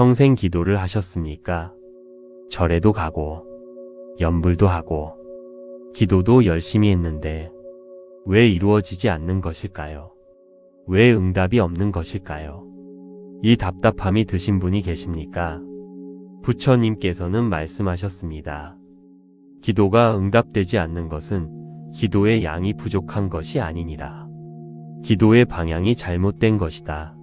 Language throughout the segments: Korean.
평생 기도를 하셨습니까? 절에도 가고, 연불도 하고, 기도도 열심히 했는데 왜 이루어지지 않는 것일까요? 왜 응답이 없는 것일까요? 이 답답함이 드신 분이 계십니까? 부처님께서는 말씀하셨습니다. 기도가 응답되지 않는 것은 기도의 양이 부족한 것이 아니니라. 기도의 방향이 잘못된 것이다.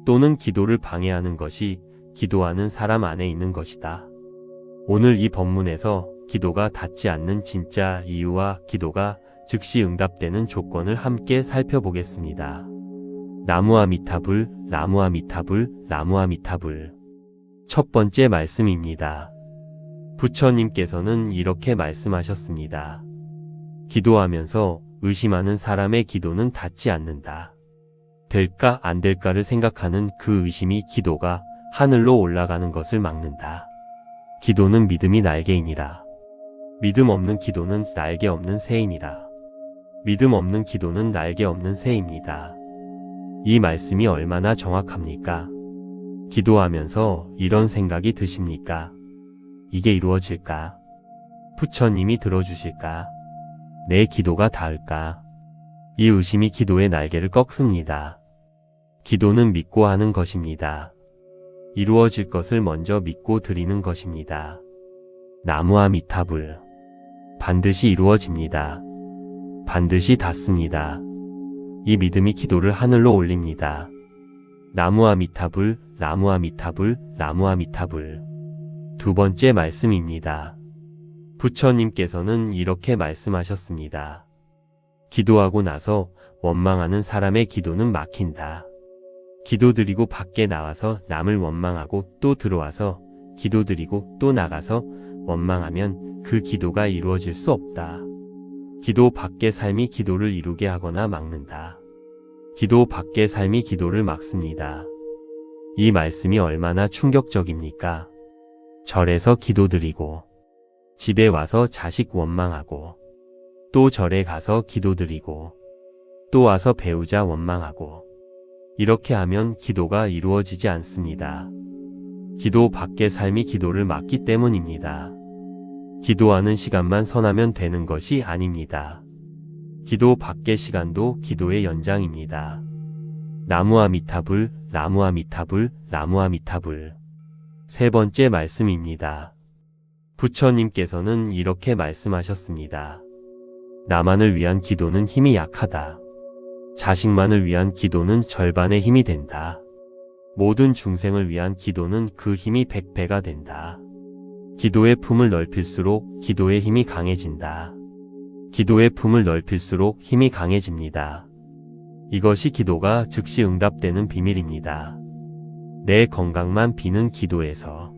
또는 기도를 방해하는 것이 기도하는 사람 안에 있는 것이다. 오늘 이 법문에서 기도가 닿지 않는 진짜 이유와 기도가 즉시 응답되는 조건을 함께 살펴보겠습니다. 나무아미타불, 나무아미타불, 나무아미타불. 첫 번째 말씀입니다. 부처님께서는 이렇게 말씀하셨습니다. 기도하면서 의심하는 사람의 기도는 닿지 않는다. 될까 안 될까를 생각하는 그 의심이 기도가 하늘로 올라가는 것을 막는다. 기도는 믿음이 날개이니라. 믿음 없는 기도는 날개 없는 새이니라. 믿음 없는 기도는 날개 없는 새입니다. 이 말씀이 얼마나 정확합니까? 기도하면서 이런 생각이 드십니까? 이게 이루어질까? 부처님이 들어주실까? 내 기도가 닿을까? 이 의심이 기도의 날개를 꺾습니다. 기도는 믿고 하는 것입니다. 이루어질 것을 먼저 믿고 드리는 것입니다. 나무아미타불. 반드시 이루어집니다. 반드시 닿습니다. 이 믿음이 기도를 하늘로 올립니다. 나무아미타불, 나무아미타불, 나무아미타불. 두 번째 말씀입니다. 부처님께서는 이렇게 말씀하셨습니다. 기도하고 나서 원망하는 사람의 기도는 막힌다. 기도드리고 밖에 나와서 남을 원망하고 또 들어와서 기도드리고 또 나가서 원망하면 그 기도가 이루어질 수 없다. 기도 밖의 삶이 기도를 이루게 하거나 막는다. 기도 밖의 삶이 기도를 막습니다. 이 말씀이 얼마나 충격적입니까? 절에서 기도드리고, 집에 와서 자식 원망하고, 또 절에 가서 기도드리고, 또 와서 배우자 원망하고, 이렇게 하면 기도가 이루어지지 않습니다. 기도 밖의 삶이 기도를 막기 때문입니다. 기도하는 시간만 선하면 되는 것이 아닙니다. 기도 밖의 시간도 기도의 연장입니다. 나무아미타불, 나무아미타불, 나무아미타불. 세 번째 말씀입니다. 부처님께서는 이렇게 말씀하셨습니다. 나만을 위한 기도는 힘이 약하다. 자식만을 위한 기도는 절반의 힘이 된다. 모든 중생을 위한 기도는 그 힘이 100배가 된다. 기도의 품을 넓힐수록 기도의 힘이 강해진다. 기도의 품을 넓힐수록 힘이 강해집니다. 이것이 기도가 즉시 응답되는 비밀입니다. 내 건강만 비는 기도에서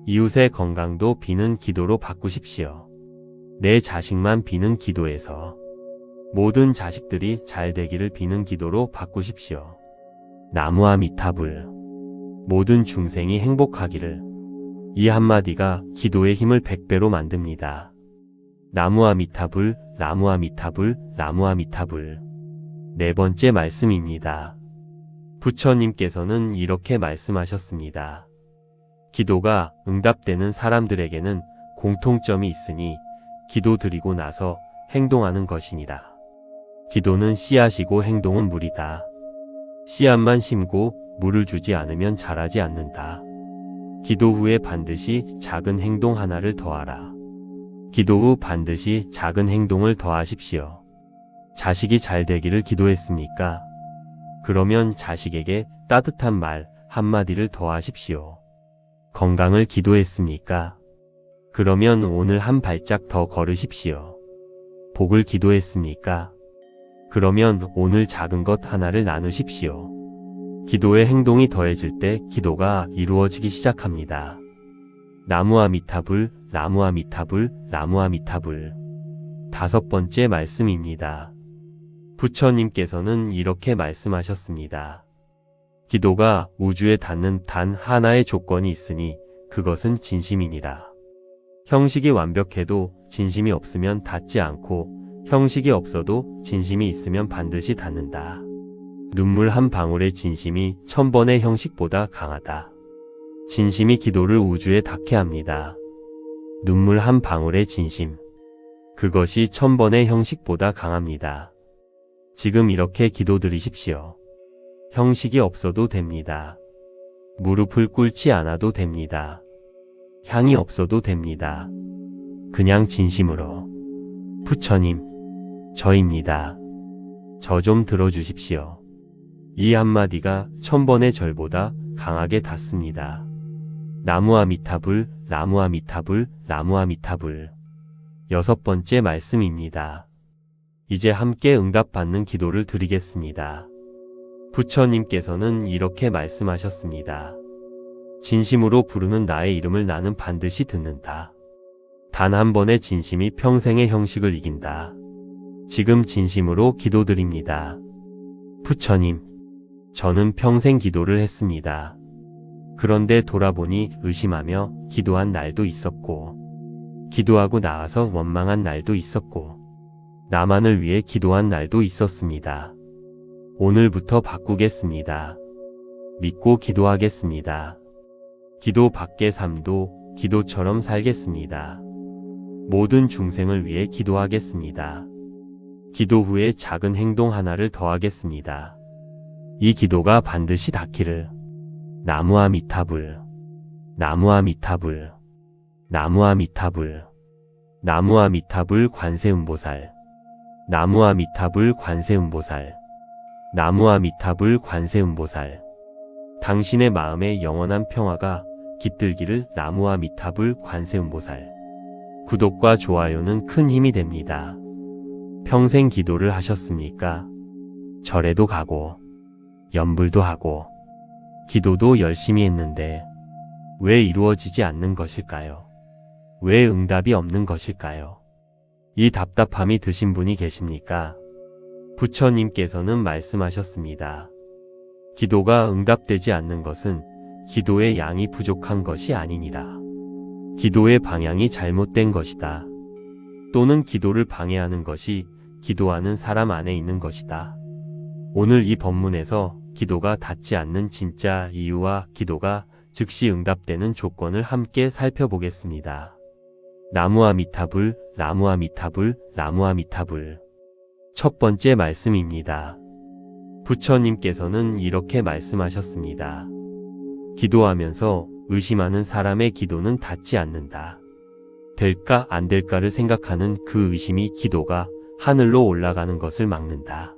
이웃의 건강도 비는 기도로 바꾸십시오. 내 자식만 비는 기도에서 모든 자식들이 잘 되기를 비는 기도로 바꾸십시오. 나무아미타불. 모든 중생이 행복하기를. 이 한마디가 기도의 힘을 100배로 만듭니다. 나무아미타불, 나무아미타불, 나무아미타불. 네 번째 말씀입니다. 부처님께서는 이렇게 말씀하셨습니다. 기도가 응답되는 사람들에게는 공통점이 있으니 기도드리고 나서 행동하는 것이니라. 기도는 씨앗이고 행동은 물이다. 씨앗만 심고 물을 주지 않으면 자라지 않는다. 기도 후에 반드시 작은 행동 하나를 더하라. 기도 후 반드시 작은 행동을 더하십시오. 자식이 잘 되기를 기도했습니까? 그러면 자식에게 따뜻한 말 한마디를 더하십시오. 건강을 기도했습니까? 그러면 오늘 한 발짝 더 걸으십시오. 복을 기도했습니까? 그러면 오늘 작은 것 하나를 나누십시오. 기도의 행동이 더해질 때 기도가 이루어지기 시작합니다. 나무아미타불, 나무아미타불, 나무아미타불. 다섯 번째 말씀입니다. 부처님께서는 이렇게 말씀하셨습니다. 기도가 우주에 닿는 단 하나의 조건이 있으니 그것은 진심이니라. 형식이 완벽해도 진심이 없으면 닿지 않고 형식이 없어도 진심이 있으면 반드시 닿는다. 눈물 한 방울의 진심이 1000번의 형식보다 강하다. 진심이 기도를 우주에 닿게 합니다. 눈물 한 방울의 진심. 그것이 1000번의 형식보다 강합니다. 지금 이렇게 기도드리십시오. 형식이 없어도 됩니다. 무릎을 꿇지 않아도 됩니다. 향이 없어도 됩니다. 그냥 진심으로. 부처님, 저입니다. 저 좀 들어주십시오. 이 한마디가 1000번의 절보다 강하게 닿습니다. 나무 아미타불, 나무 아미타불, 나무 아미타불. 6번째 말씀입니다. 이제 함께 응답받는 기도를 드리겠습니다. 부처님께서는 이렇게 말씀하셨습니다. 진심으로 부르는 나의 이름을 나는 반드시 듣는다. 단 한 번의 진심이 평생의 형식을 이긴다. 지금 진심으로 기도드립니다. 부처님, 저는 평생 기도를 했습니다. 그런데 돌아보니 의심하며 기도한 날도 있었고, 기도하고 나와서 원망한 날도 있었고, 나만을 위해 기도한 날도 있었습니다. 오늘부터 바꾸겠습니다. 믿고 기도하겠습니다. 기도 밖의 삶도 기도처럼 살겠습니다. 모든 중생을 위해 기도하겠습니다. 기도 후에 작은 행동 하나를 더하겠습니다. 이 기도가 반드시 닿기를. 나무 아미타불, 나무 아미타불, 나무 아미타불, 나무 아미타불 관세음보살, 나무 아미타불 관세음보살, 나무 아미타불 관세음보살. 당신의 마음에 영원한 평화가 깃들기를. 나무 아미타불 관세음보살. 구독과 좋아요는 큰 힘이 됩니다. 평생 기도를 하셨습니까? 절에도 가고, 연불도 하고, 기도도 열심히 했는데 왜 이루어지지 않는 것일까요? 왜 응답이 없는 것일까요? 이 답답함이 드신 분이 계십니까? 부처님께서는 말씀하셨습니다. 기도가 응답되지 않는 것은 기도의 양이 부족한 것이 아니니라. 기도의 방향이 잘못된 것이다. 또는 기도를 방해하는 것이 기도하는 사람 안에 있는 것이다. 오늘 이 법문에서 기도가 닿지 않는 진짜 이유와 기도가 즉시 응답되는 조건을 함께 살펴보겠습니다. 나무 아미타불, 나무 아미타불, 나무 아미타불. 첫 번째 말씀입니다. 부처님께서는 이렇게 말씀하셨습니다. 기도하면서 의심하는 사람의 기도는 닿지 않는다. 될까 안 될까를 생각하는 그 의심이 기도가 하늘로 올라가는 것을 막는다.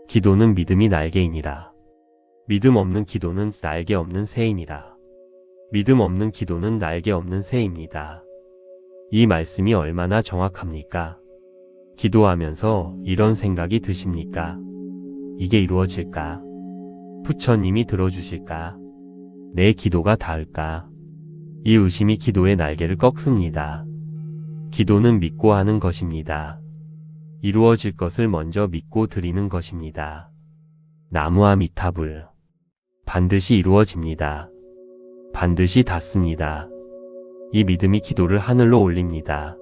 기도는 믿음이 날개이니라. 믿음 없는 기도는 날개 없는 새이니라. 믿음 없는 기도는 날개 없는 새입니다. 이 말씀이 얼마나 정확합니까? 기도하면서 이런 생각이 드십니까? 이게 이루어질까? 부처님이 들어주실까? 내 기도가 닿을까? 이 의심이 기도의 날개를 꺾습니다. 기도는 믿고 하는 것입니다. 이루어질 것을 먼저 믿고 드리는 것입니다. 나무 아미타불. 반드시 이루어집니다. 반드시 닿습니다. 이 믿음이 기도를 하늘로 올립니다.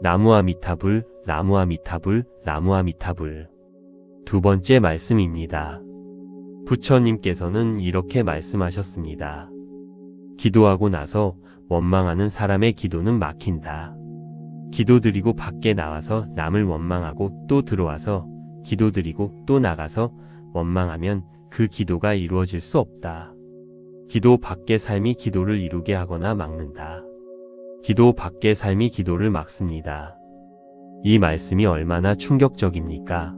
나무 아미타불, 나무 아미타불, 나무 아미타불. 두 번째 말씀입니다. 부처님께서는 이렇게 말씀하셨습니다. 기도하고 나서 원망하는 사람의 기도는 막힌다. 기도드리고 밖에 나와서 남을 원망하고 또 들어와서 기도드리고 또 나가서 원망하면 그 기도가 이루어질 수 없다. 기도 밖의 삶이 기도를 이루게 하거나 막는다. 기도 밖의 삶이 기도를 막습니다. 이 말씀이 얼마나 충격적입니까?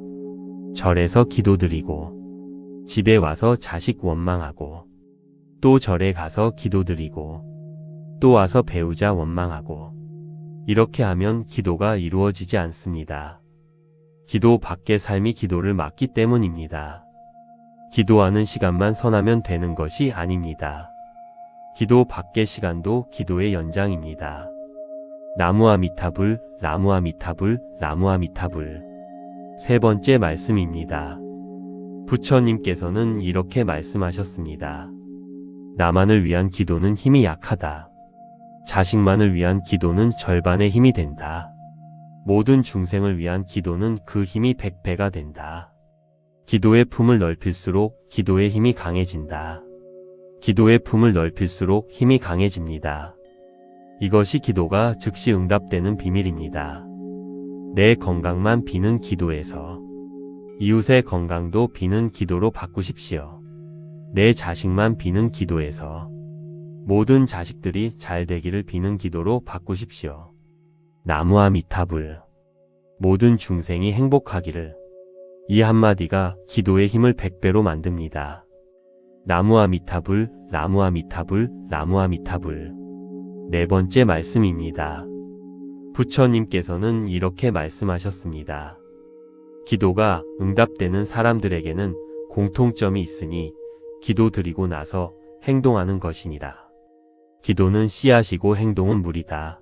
절에서 기도드리고, 집에 와서 자식 원망하고, 또 절에 가서 기도드리고, 또 와서 배우자 원망하고, 이렇게 하면 기도가 이루어지지 않습니다. 기도 밖의 삶이 기도를 막기 때문입니다. 기도하는 시간만 선하면 되는 것이 아닙니다. 기도 밖의 시간도 기도의 연장입니다. 나무 아미타불, 나무 아미타불, 나무 아미타불. 세 번째 말씀입니다. 부처님께서는 이렇게 말씀하셨습니다. 나만을 위한 기도는 힘이 약하다. 자식만을 위한 기도는 절반의 힘이 된다. 모든 중생을 위한 기도는 그 힘이 100배가 된다. 기도의 품을 넓힐수록 기도의 힘이 강해진다. 기도의 품을 넓힐수록 힘이 강해집니다. 이것이 기도가 즉시 응답되는 비밀입니다. 내 건강만 비는 기도에서 이웃의 건강도 비는 기도로 바꾸십시오. 내 자식만 비는 기도에서 모든 자식들이 잘 되기를 비는 기도로 바꾸십시오. 나무아미타불. 모든 중생이 행복하기를. 이 한마디가 기도의 힘을 100배로 만듭니다. 나무아미타불, 나무아미타불, 나무아미타불. 네 번째 말씀입니다. 부처님께서는 이렇게 말씀하셨습니다. 기도가 응답되는 사람들에게는 공통점이 있으니 기도 드리고 나서 행동하는 것이니라. 기도는 씨앗이고 행동은 물이다.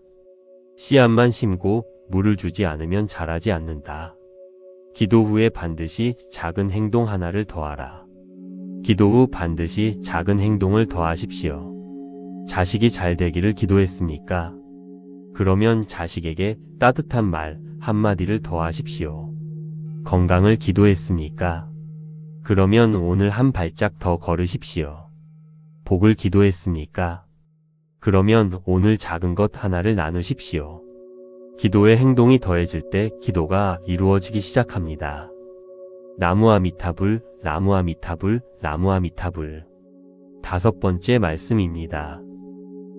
씨앗만 심고 물을 주지 않으면 자라지 않는다. 기도 후에 반드시 작은 행동 하나를 더하라. 기도 후 반드시 작은 행동을 더하십시오. 자식이 잘 되기를 기도했습니까? 그러면 자식에게 따뜻한 말 한마디를 더하십시오. 건강을 기도했습니까? 그러면 오늘 한 발짝 더 걸으십시오. 복을 기도했습니까? 그러면 오늘 작은 것 하나를 나누십시오. 기도의 행동이 더해질 때 기도가 이루어지기 시작합니다. 나무아미타불, 나무아미타불, 나무아미타불. 다섯 번째 말씀입니다.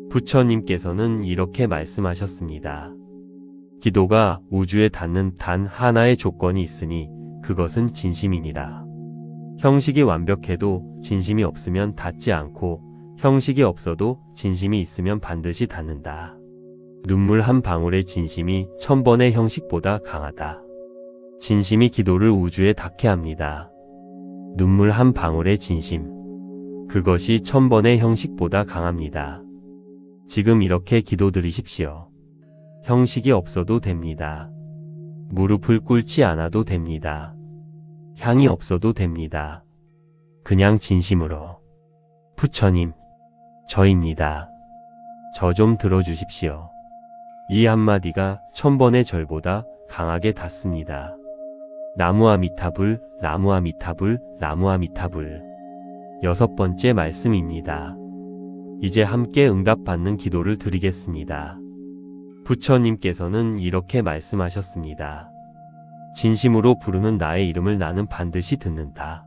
부처님께서는 이렇게 말씀하셨습니다. 기도가 우주에 닿는 단 하나의 조건이 있으니 그것은 진심이니라. 형식이 완벽해도 진심이 없으면 닿지 않고 형식이 없어도 진심이 있으면 반드시 닿는다. 눈물 한 방울의 진심이 1000번의 형식보다 강하다. 진심이 기도를 우주에 닿게 합니다. 눈물 한 방울의 진심. 그것이 1000번의 형식보다 강합니다. 지금 이렇게 기도드리십시오. 형식이 없어도 됩니다. 무릎을 꿇지 않아도 됩니다. 향이 없어도 됩니다. 그냥 진심으로. 부처님, 저입니다. 저 좀 들어주십시오. 이 한마디가 1000번의 절보다 강하게 닿습니다. 나무아미타불, 나무아미타불, 나무아미타불. 여섯 번째 말씀입니다. 이제 함께 응답받는 기도를 드리겠습니다. 부처님께서는 이렇게 말씀하셨습니다. 진심으로 부르는 나의 이름을 나는 반드시 듣는다.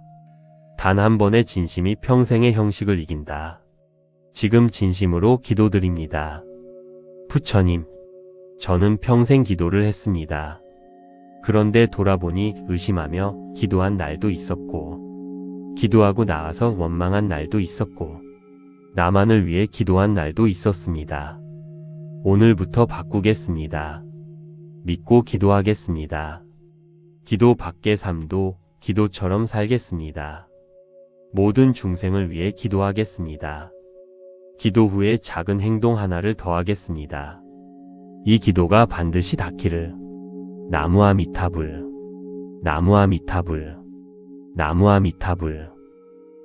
단 한 번의 진심이 평생의 형식을 이긴다. 지금 진심으로 기도드립니다. 부처님, 저는 평생 기도를 했습니다. 그런데 돌아보니 의심하며 기도한 날도 있었고, 기도하고 나와서 원망한 날도 있었고, 나만을 위해 기도한 날도 있었습니다. 오늘부터 바꾸겠습니다. 믿고 기도하겠습니다. 기도 밖의 삶도 기도처럼 살겠습니다. 모든 중생을 위해 기도하겠습니다. 기도 후에 작은 행동 하나를 더하겠습니다. 이 기도가 반드시 닿기를. 나무아미타불, 나무아미타불, 나무아미타불,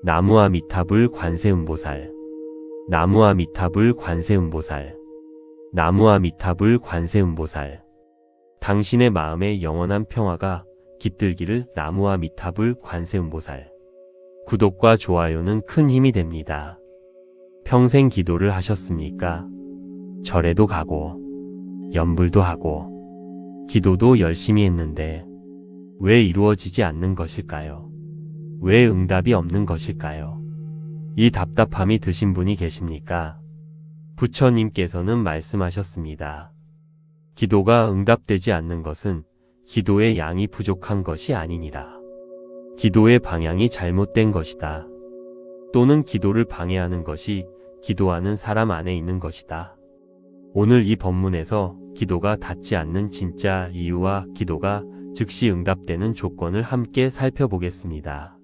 나무아미타불 관세음보살, 나무아미타불 관세음보살, 나무아미타불 관세음보살. 당신의 마음에 영원한 평화가 깃들기를. 나무아미타불 관세음보살. 구독과 좋아요는 큰 힘이 됩니다. 평생 기도를 하셨습니까? 절에도 가고 연불도 하고 기도도 열심히 했는데 왜 이루어지지 않는 것일까요? 왜 응답이 없는 것일까요? 이 답답함이 드신 분이 계십니까? 부처님께서는 말씀하셨습니다. 기도가 응답되지 않는 것은 기도의 양이 부족한 것이 아니니라. 기도의 방향이 잘못된 것이다. 또는 기도를 방해하는 것이 기도하는 사람 안에 있는 것이다. 오늘 이 법문에서 기도가 닿지 않는 진짜 이유와 기도가 즉시 응답되는 조건을 함께 살펴보겠습니다.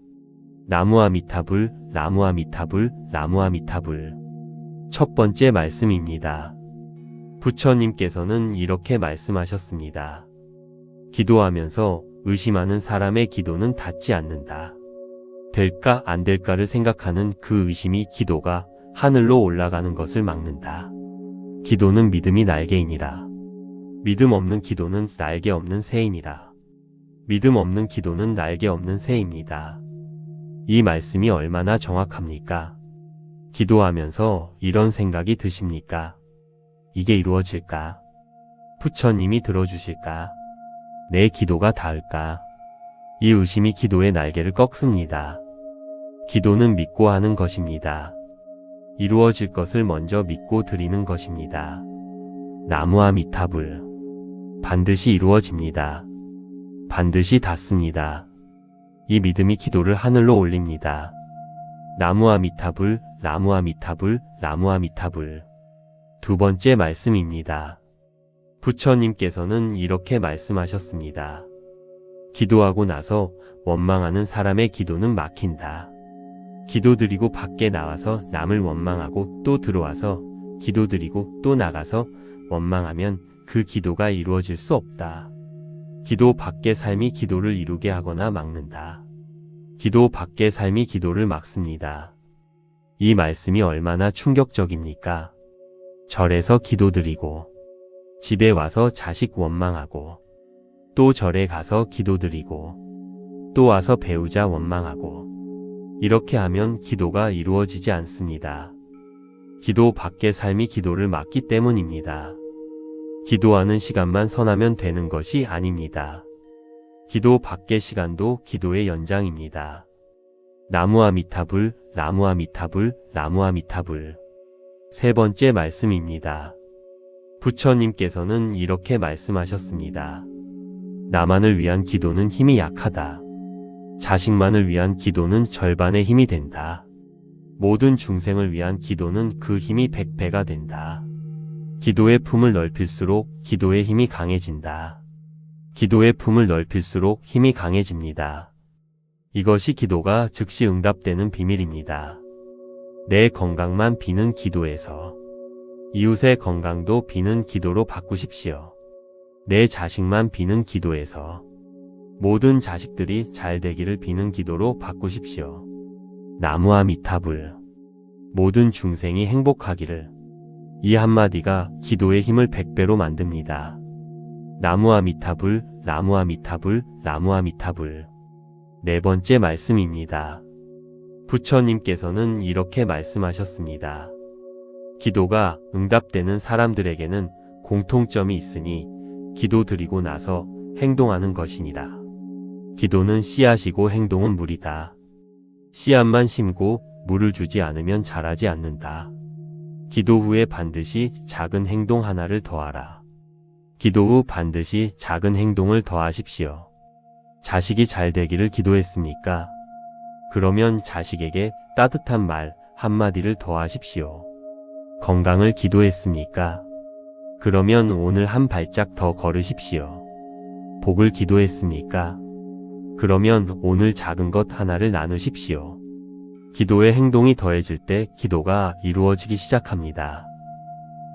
나무아미타불, 나무아미타불, 나무아미타불. 첫 번째 말씀입니다. 부처님께서는 이렇게 말씀하셨습니다. 기도하면서 의심하는 사람의 기도는 닿지 않는다. 될까 안 될까를 생각하는 그 의심이 기도가 하늘로 올라가는 것을 막는다. 기도는 믿음이 날개이니라. 믿음 없는 기도는 날개 없는 새이니라. 믿음 없는 기도는 날개 없는 새입니다. 이 말씀이 얼마나 정확합니까? 기도하면서 이런 생각이 드십니까? 이게 이루어질까? 부처님이 들어주실까? 내 기도가 닿을까? 이 의심이 기도의 날개를 꺾습니다. 기도는 믿고 하는 것입니다. 이루어질 것을 먼저 믿고 드리는 것입니다. 나무아미타불. 반드시 이루어집니다. 반드시 닿습니다. 이 믿음이 기도를 하늘로 올립니다. 나무아미타불, 나무아미타불, 나무아미타불. 두 번째 말씀입니다. 부처님께서는 이렇게 말씀하셨습니다. 기도하고 나서 원망하는 사람의 기도는 막힌다. 기도드리고 밖에 나와서 남을 원망하고 또 들어와서 기도드리고 또 나가서 원망하면 그 기도가 이루어질 수 없다. 기도 밖의 삶이 기도를 이루게 하거나 막는다. 기도 밖의 삶이 기도를 막습니다. 이 말씀이 얼마나 충격적입니까? 절에서 기도드리고 집에 와서 자식 원망하고 또 절에 가서 기도드리고 또 와서 배우자 원망하고 이렇게 하면 기도가 이루어지지 않습니다. 기도 밖의 삶이 기도를 막기 때문입니다. 기도하는 시간만 선하면 되는 것이 아닙니다. 기도 밖의 시간도 기도의 연장입니다. 나무아미타불, 나무아미타불, 나무아미타불. 세 번째 말씀입니다. 부처님께서는 이렇게 말씀하셨습니다. 나만을 위한 기도는 힘이 약하다. 자식만을 위한 기도는 절반의 힘이 된다. 모든 중생을 위한 기도는 그 힘이 100배가 된다. 기도의 품을 넓힐수록 기도의 힘이 강해진다. 기도의 품을 넓힐수록 힘이 강해집니다. 이것이 기도가 즉시 응답되는 비밀입니다. 내 건강만 비는 기도에서 이웃의 건강도 비는 기도로 바꾸십시오. 내 자식만 비는 기도에서 모든 자식들이 잘 되기를 비는 기도로 바꾸십시오. 나무아미타불. 모든 중생이 행복하기를. 이 한마디가 기도의 힘을 100배로 만듭니다. 나무아미타불, 나무아미타불, 나무아미타불. 네 번째 말씀입니다. 부처님께서는 이렇게 말씀하셨습니다. 기도가 응답되는 사람들에게는 공통점이 있으니 기도드리고 나서 행동하는 것이니라. 기도는 씨앗이고 행동은 물이다. 씨앗만 심고 물을 주지 않으면 자라지 않는다. 기도 후에 반드시 작은 행동 하나를 더하라. 기도 후 반드시 작은 행동을 더하십시오. 자식이 잘 되기를 기도했습니까? 그러면 자식에게 따뜻한 말 한마디를 더하십시오. 건강을 기도했습니까? 그러면 오늘 한 발짝 더 걸으십시오. 복을 기도했습니까? 그러면 오늘 작은 것 하나를 나누십시오. 기도의 행동이 더해질 때 기도가 이루어지기 시작합니다.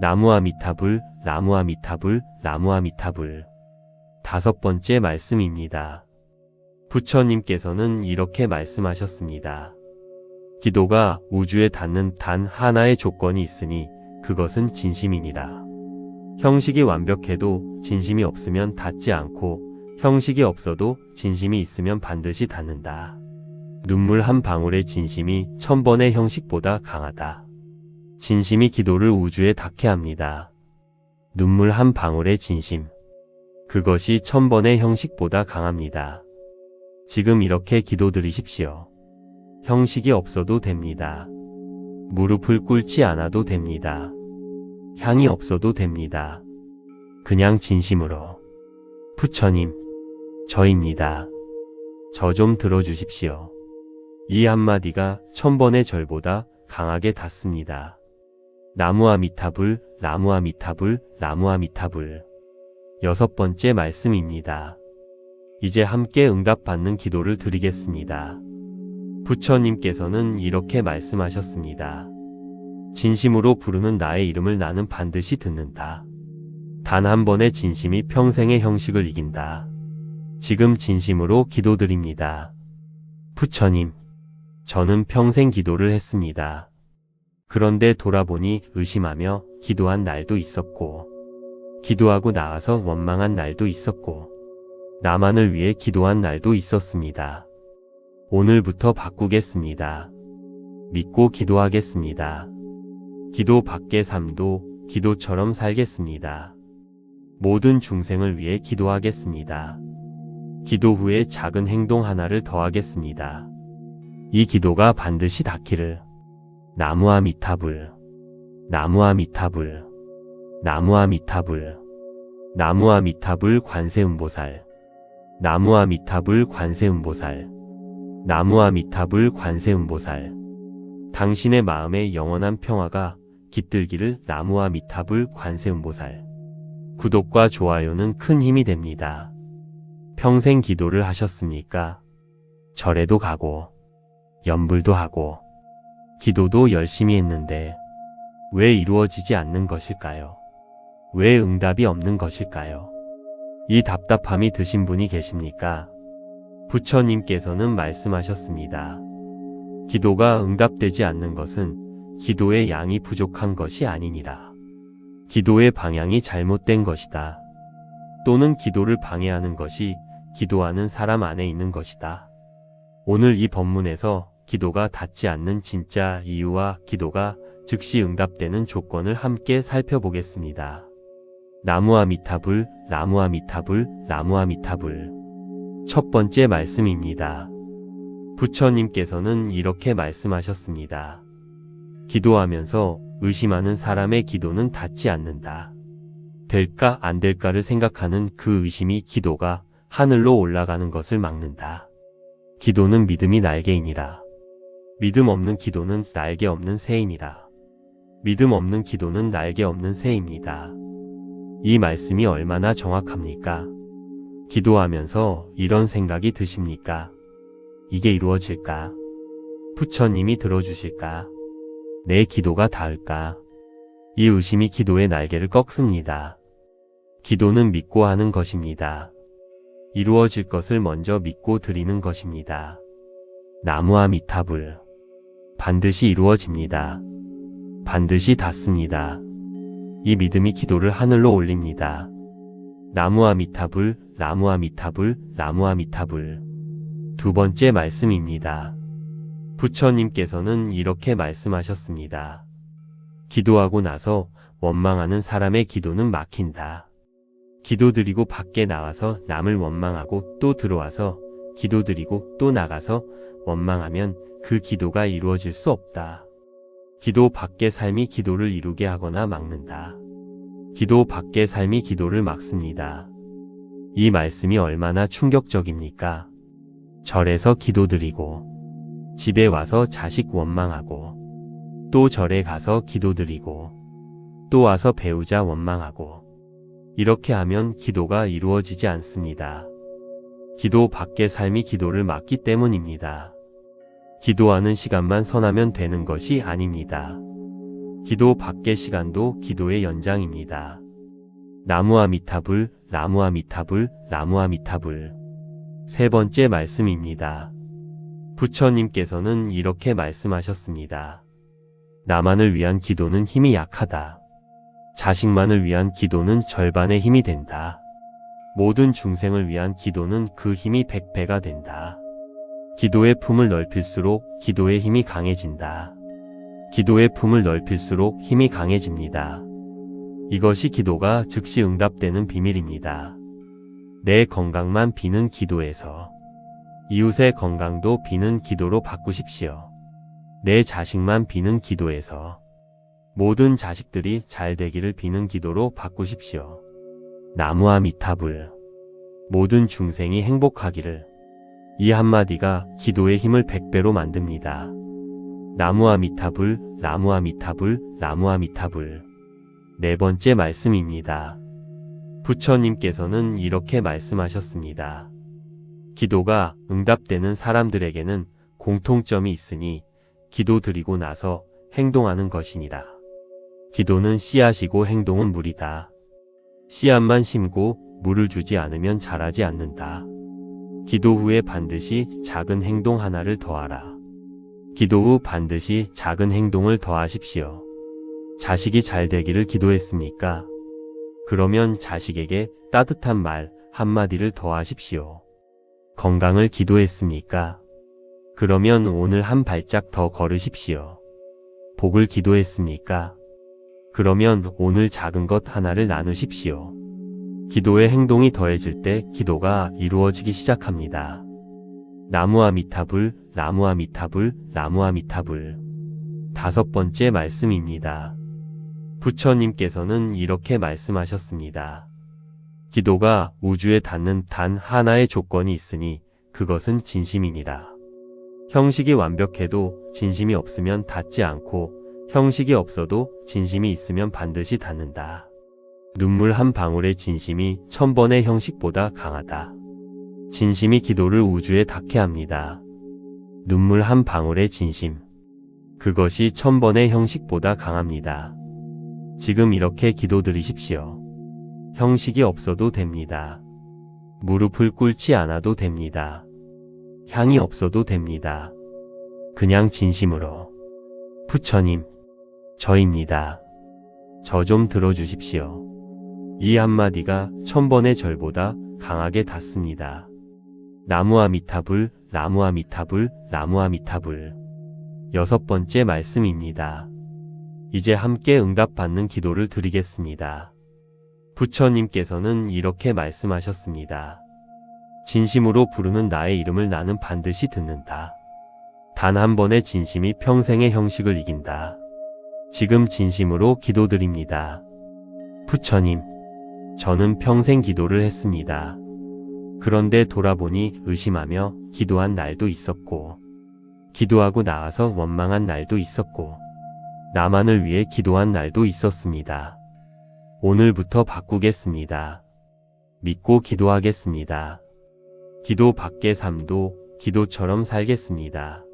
나무아미타불, 나무아미타불, 나무아미타불. 다섯 번째 말씀입니다. 부처님께서는 이렇게 말씀하셨습니다. 기도가 우주에 닿는 단 하나의 조건이 있으니 그것은 진심이니라. 형식이 완벽해도 진심이 없으면 닿지 않고 형식이 없어도 진심이 있으면 반드시 닿는다. 눈물 한 방울의 진심이 1000번의 형식보다 강하다. 진심이 기도를 우주에 닿게 합니다. 눈물 한 방울의 진심. 그것이 1000번의 형식보다 강합니다. 지금 이렇게 기도드리십시오. 형식이 없어도 됩니다. 무릎을 꿇지 않아도 됩니다. 향이 없어도 됩니다. 그냥 진심으로. 부처님, 저입니다. 저 좀 들어주십시오. 이 한마디가 1000번의 절보다 강하게 닿습니다. 나무아미타불, 나무아미타불, 나무아미타불. 여섯 번째 말씀입니다. 이제 함께 응답받는 기도를 드리겠습니다. 부처님께서는 이렇게 말씀하셨습니다. 진심으로 부르는 나의 이름을 나는 반드시 듣는다. 단 한 번의 진심이 평생의 형식을 이긴다. 지금 진심으로 기도드립니다. 부처님, 저는 평생 기도를 했습니다. 그런데 돌아보니 의심하며 기도한 날도 있었고, 기도하고 나와서 원망한 날도 있었고, 나만을 위해 기도한 날도 있었습니다. 오늘부터 바꾸겠습니다. 믿고 기도하겠습니다. 기도 밖의 삶도 기도처럼 살겠습니다. 모든 중생을 위해 기도하겠습니다. 기도 후에 작은 행동 하나를 더하겠습니다. 이 기도가 반드시 닿기를. 나무아미타불, 나무아미타불, 나무아미타불, 나무아미타불 관세음보살, 나무아미타불 관세음보살, 나무아미타불 관세음보살. 당신의 마음에 영원한 평화가 깃들기를. 나무아미타불 관세음보살. 구독과 좋아요는 큰 힘이 됩니다. 평생 기도를 하셨습니까? 절에도 가고 연불도 하고 기도도 열심히 했는데 왜 이루어지지 않는 것일까요? 왜 응답이 없는 것일까요? 이 답답함이 드신 분이 계십니까? 부처님께서는 말씀하셨습니다. 기도가 응답되지 않는 것은 기도의 양이 부족한 것이 아니니라. 기도의 방향이 잘못된 것이다. 또는 기도를 방해하는 것이 기도하는 사람 안에 있는 것이다. 오늘 이 법문에서 기도가 닿지 않는 진짜 이유와 기도가 즉시 응답되는 조건을 함께 살펴보겠습니다. 나무아미타불, 나무아미타불, 나무아미타불. 첫 번째 말씀입니다. 부처님께서는 이렇게 말씀하셨습니다. 기도하면서 의심하는 사람의 기도는 닿지 않는다. 될까 안 될까를 생각하는 그 의심이 기도가 하늘로 올라가는 것을 막는다. 기도는 믿음이 날개이니라. 믿음 없는 기도는 날개 없는 새이니라. 믿음 없는 기도는 날개 없는 새입니다. 이 말씀이 얼마나 정확합니까? 기도하면서 이런 생각이 드십니까? 이게 이루어질까? 부처님이 들어주실까? 내 기도가 닿을까? 이 의심이 기도의 날개를 꺾습니다. 기도는 믿고 하는 것입니다. 이루어질 것을 먼저 믿고 드리는 것입니다. 나무아미타불. 반드시 이루어집니다. 반드시 닿습니다. 이 믿음이 기도를 하늘로 올립니다. 나무아미타불, 나무아미타불, 나무아미타불. 두 번째 말씀입니다. 부처님께서는 이렇게 말씀하셨습니다. 기도하고 나서 원망하는 사람의 기도는 막힌다. 기도드리고 밖에 나와서 남을 원망하고 또 들어와서 기도드리고 또 나가서 원망하면 그 기도가 이루어질 수 없다. 기도 밖의 삶이 기도를 이루게 하거나 막는다. 기도 밖의 삶이 기도를 막습니다. 이 말씀이 얼마나 충격적입니까? 절에서 기도드리고 집에 와서 자식 원망하고 또 절에 가서 기도드리고 또 와서 배우자 원망하고 이렇게 하면 기도가 이루어지지 않습니다. 기도 밖의 삶이 기도를 막기 때문입니다. 기도하는 시간만 선하면 되는 것이 아닙니다. 기도 밖의 시간도 기도의 연장입니다. 나무아미타불, 나무아미타불, 나무아미타불. 세 번째 말씀입니다. 부처님께서는 이렇게 말씀하셨습니다. 나만을 위한 기도는 힘이 약하다. 자식만을 위한 기도는 절반의 힘이 된다. 모든 중생을 위한 기도는 그 힘이 100배가 된다. 기도의 품을 넓힐수록 기도의 힘이 강해진다. 기도의 품을 넓힐수록 힘이 강해집니다. 이것이 기도가 즉시 응답되는 비밀입니다. 내 건강만 비는 기도에서 이웃의 건강도 비는 기도로 바꾸십시오. 내 자식만 비는 기도에서 모든 자식들이 잘 되기를 비는 기도로 바꾸십시오. 나무아미타불. 모든 중생이 행복하기를. 이 한마디가 기도의 힘을 100배로 만듭니다. 나무아미타불, 나무아미타불, 나무아미타불. 네 번째 말씀입니다. 부처님께서는 이렇게 말씀하셨습니다. 기도가 응답되는 사람들에게는 공통점이 있으니 기도드리고 나서 행동하는 것이니라. 기도는 씨앗이고 행동은 물이다. 씨앗만 심고 물을 주지 않으면 자라지 않는다. 기도 후에 반드시 작은 행동 하나를 더하라. 기도 후 반드시 작은 행동을 더하십시오. 자식이 잘 되기를 기도했습니까? 그러면 자식에게 따뜻한 말 한마디를 더하십시오. 건강을 기도했습니까? 그러면 오늘 한 발짝 더 걸으십시오. 복을 기도했습니까? 그러면 오늘 작은 것 하나를 나누십시오. 기도의 행동이 더해질 때 기도가 이루어지기 시작합니다. 나무아미타불, 나무아미타불, 나무아미타불. 5번째 말씀입니다. 부처님께서는 이렇게 말씀하셨습니다. 기도가 우주에 닿는 단 하나의 조건이 있으니 그것은 진심이니라. 형식이 완벽해도 진심이 없으면 닿지 않고 형식이 없어도 진심이 있으면 반드시 닿는다. 눈물 한 방울의 진심이 1000번의 형식보다 강하다. 진심이 기도를 우주에 닿게 합니다. 눈물 한 방울의 진심. 그것이 1000번의 형식보다 강합니다. 지금 이렇게 기도드리십시오. 형식이 없어도 됩니다. 무릎을 꿇지 않아도 됩니다. 향이 없어도 됩니다. 그냥 진심으로. 부처님, 저입니다. 저 좀 들어주십시오. 이 한마디가 1000번의 절보다 강하게 닿습니다. 나무아미타불, 나무아미타불, 나무아미타불. 6번째 말씀입니다. 이제 함께 응답받는 기도를 드리겠습니다. 부처님께서는 이렇게 말씀하셨습니다. 진심으로 부르는 나의 이름을 나는 반드시 듣는다. 단 한 번의 진심이 평생의 형식을 이긴다. 지금 진심으로 기도드립니다. 부처님, 저는 평생 기도를 했습니다. 그런데 돌아보니 의심하며 기도한 날도 있었고, 기도하고 나와서 원망한 날도 있었고, 나만을 위해 기도한 날도 있었습니다. 오늘부터 바꾸겠습니다. 믿고 기도하겠습니다. 기도 밖의 삶도 기도처럼 살겠습니다.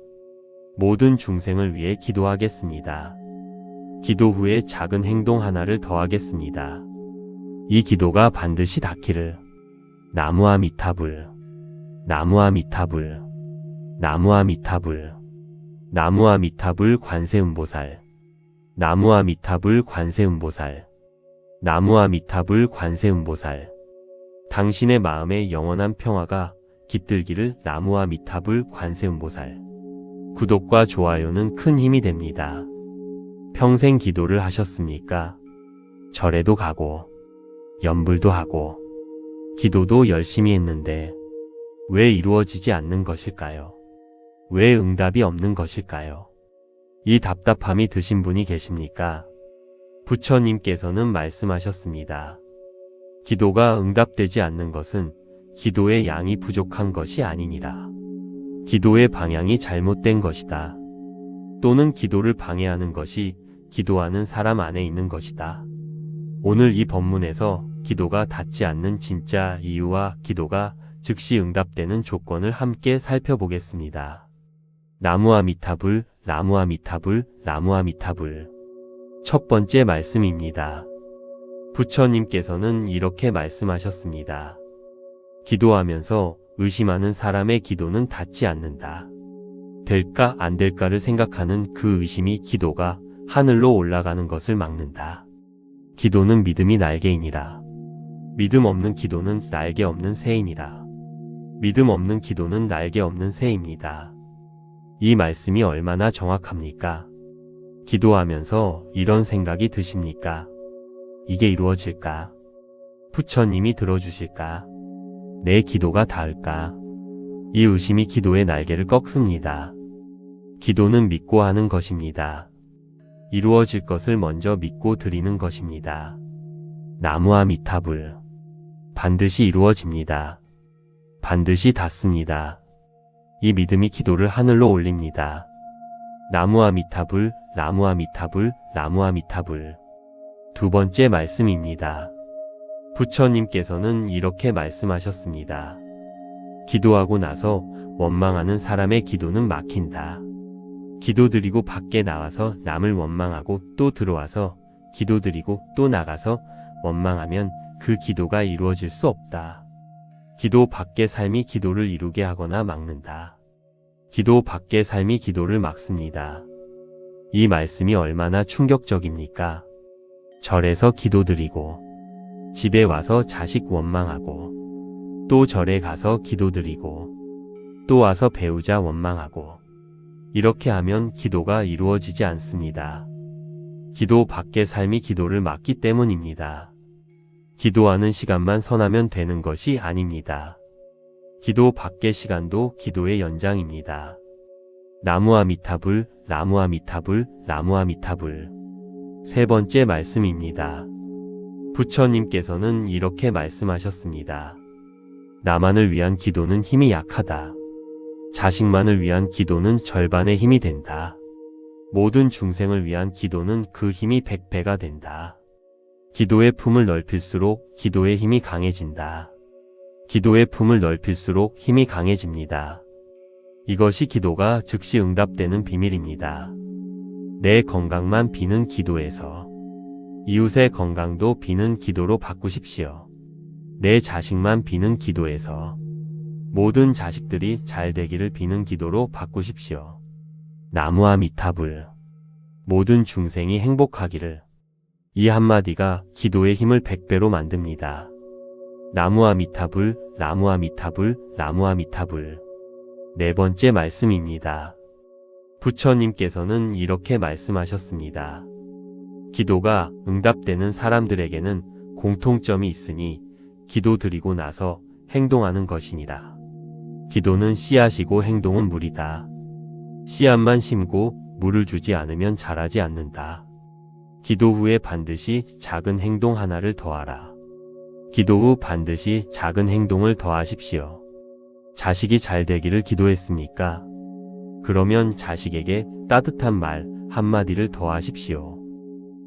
모든 중생을 위해 기도하겠습니다. 기도 후에 작은 행동 하나를 더하겠습니다. 이 기도가 반드시 닿기를. 나무아미타불, 나무아미타불, 나무아미타불, 나무아미타불 관세음보살, 나무아미타불 관세음보살, 나무아미타불 관세음보살. 당신의 마음에 영원한 평화가 깃들기를. 나무아미타불 관세음보살. 구독과 좋아요는 큰 힘이 됩니다. 평생 기도를 하셨습니까? 절에도 가고 연불도 하고 기도도 열심히 했는데 왜 이루어지지 않는 것일까요? 왜 응답이 없는 것일까요? 이 답답함이 드신 분이 계십니까? 부처님께서는 말씀하셨습니다. 기도가 응답되지 않는 것은 기도의 양이 부족한 것이 아니니라. 기도의 방향이 잘못된 것이다. 또는 기도를 방해하는 것이 기도하는 사람 안에 있는 것이다. 오늘 이 법문에서 기도가 닿지 않는 진짜 이유와 기도가 즉시 응답되는 조건을 함께 살펴보겠습니다. 나무아미타불, 나무아미타불, 나무아미타불. 첫 번째 말씀입니다. 부처님께서는 이렇게 말씀하셨습니다. 기도하면서 의심하는 사람의 기도는 닿지 않는다. 될까 안 될까를 생각하는 그 의심이 기도가 하늘로 올라가는 것을 막는다. 기도는 믿음이 날개이니라. 믿음 없는 기도는 날개 없는 새이니라. 믿음 없는 기도는 날개 없는 새입니다. 이 말씀이 얼마나 정확합니까? 기도하면서 이런 생각이 드십니까? 이게 이루어질까? 부처님이 들어주실까? 내 기도가 닿을까? 이 의심이 기도의 날개를 꺾습니다. 기도는 믿고 하는 것입니다. 이루어질 것을 먼저 믿고 드리는 것입니다. 나무아미타불. 반드시 이루어집니다. 반드시 닿습니다. 이 믿음이 기도를 하늘로 올립니다. 나무아미타불, 나무아미타불, 나무아미타불. 2번째 말씀입니다. 부처님께서는 이렇게 말씀하셨습니다. 기도하고 나서 원망하는 사람의 기도는 막힌다. 기도드리고 밖에 나와서 남을 원망하고 또 들어와서 기도드리고 또 나가서 원망하면 그 기도가 이루어질 수 없다. 기도 밖의 삶이 기도를 이루게 하거나 막는다. 기도 밖의 삶이 기도를 막습니다. 이 말씀이 얼마나 충격적입니까? 절에서 기도드리고 집에 와서 자식 원망하고 또 절에 가서 기도드리고 또 와서 배우자 원망하고 이렇게 하면 기도가 이루어지지 않습니다. 기도 밖의 삶이 기도를 막기 때문입니다. 기도하는 시간만 선하면 되는 것이 아닙니다. 기도 밖의 시간도 기도의 연장입니다. 나무아미타불, 나무아미타불, 나무아미타불. 세 번째 말씀입니다. 부처님께서는 이렇게 말씀하셨습니다. 나만을 위한 기도는 힘이 약하다. 자식만을 위한 기도는 절반의 힘이 된다. 모든 중생을 위한 기도는 그 힘이 100배가 된다. 기도의 품을 넓힐수록 기도의 힘이 강해진다. 기도의 품을 넓힐수록 힘이 강해집니다. 이것이 기도가 즉시 응답되는 비밀입니다. 내 건강만 비는 기도에서 이웃의 건강도 비는 기도로 바꾸십시오. 내 자식만 비는 기도에서 모든 자식들이 잘 되기를 비는 기도로 바꾸십시오. 나무아미타불. 모든 중생이 행복하기를. 이 한마디가 기도의 힘을 100배로 만듭니다. 나무아미타불, 나무아미타불, 나무아미타불. 네 번째 말씀입니다. 부처님께서는 이렇게 말씀하셨습니다. 기도가 응답되는 사람들에게는 공통점이 있으니 기도 드리고 나서 행동하는 것이니라. 기도는 씨앗이고 행동은 물이다. 씨앗만 심고 물을 주지 않으면 자라지 않는다. 기도 후에 반드시 작은 행동 하나를 더하라. 기도 후 반드시 작은 행동을 더하십시오. 자식이 잘 되기를 기도했습니까? 그러면 자식에게 따뜻한 말 한마디를 더하십시오.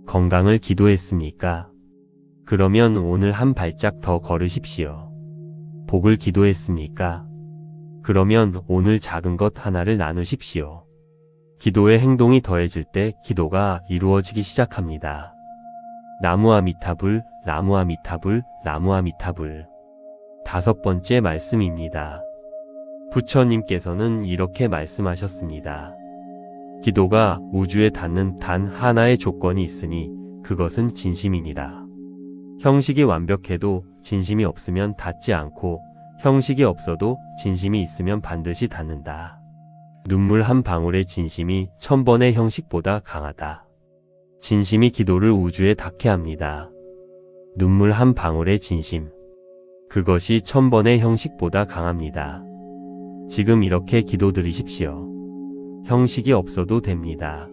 건강을 기도했습니까? 그러면 오늘 한 발짝 더 걸으십시오. 복을 기도했습니까? 그러면 오늘 작은 것 하나를 나누십시오. 기도의 행동이 더해질 때 기도가 이루어지기 시작합니다. 나무아미타불, 나무아미타불, 나무아미타불. 다섯 번째 말씀입니다. 부처님께서는 이렇게 말씀하셨습니다. 기도가 우주에 닿는 단 하나의 조건이 있으니 그것은 진심이니라. 형식이 완벽해도 진심이 없으면 닿지 않고 형식이 없어도 진심이 있으면 반드시 닿는다. 눈물 한 방울의 진심이 1000번의 형식보다 강하다. 진심이 기도를 우주에 닿게 합니다. 눈물 한 방울의 진심. 그것이 1000번의 형식보다 강합니다. 지금 이렇게 기도드리십시오. 형식이 없어도 됩니다.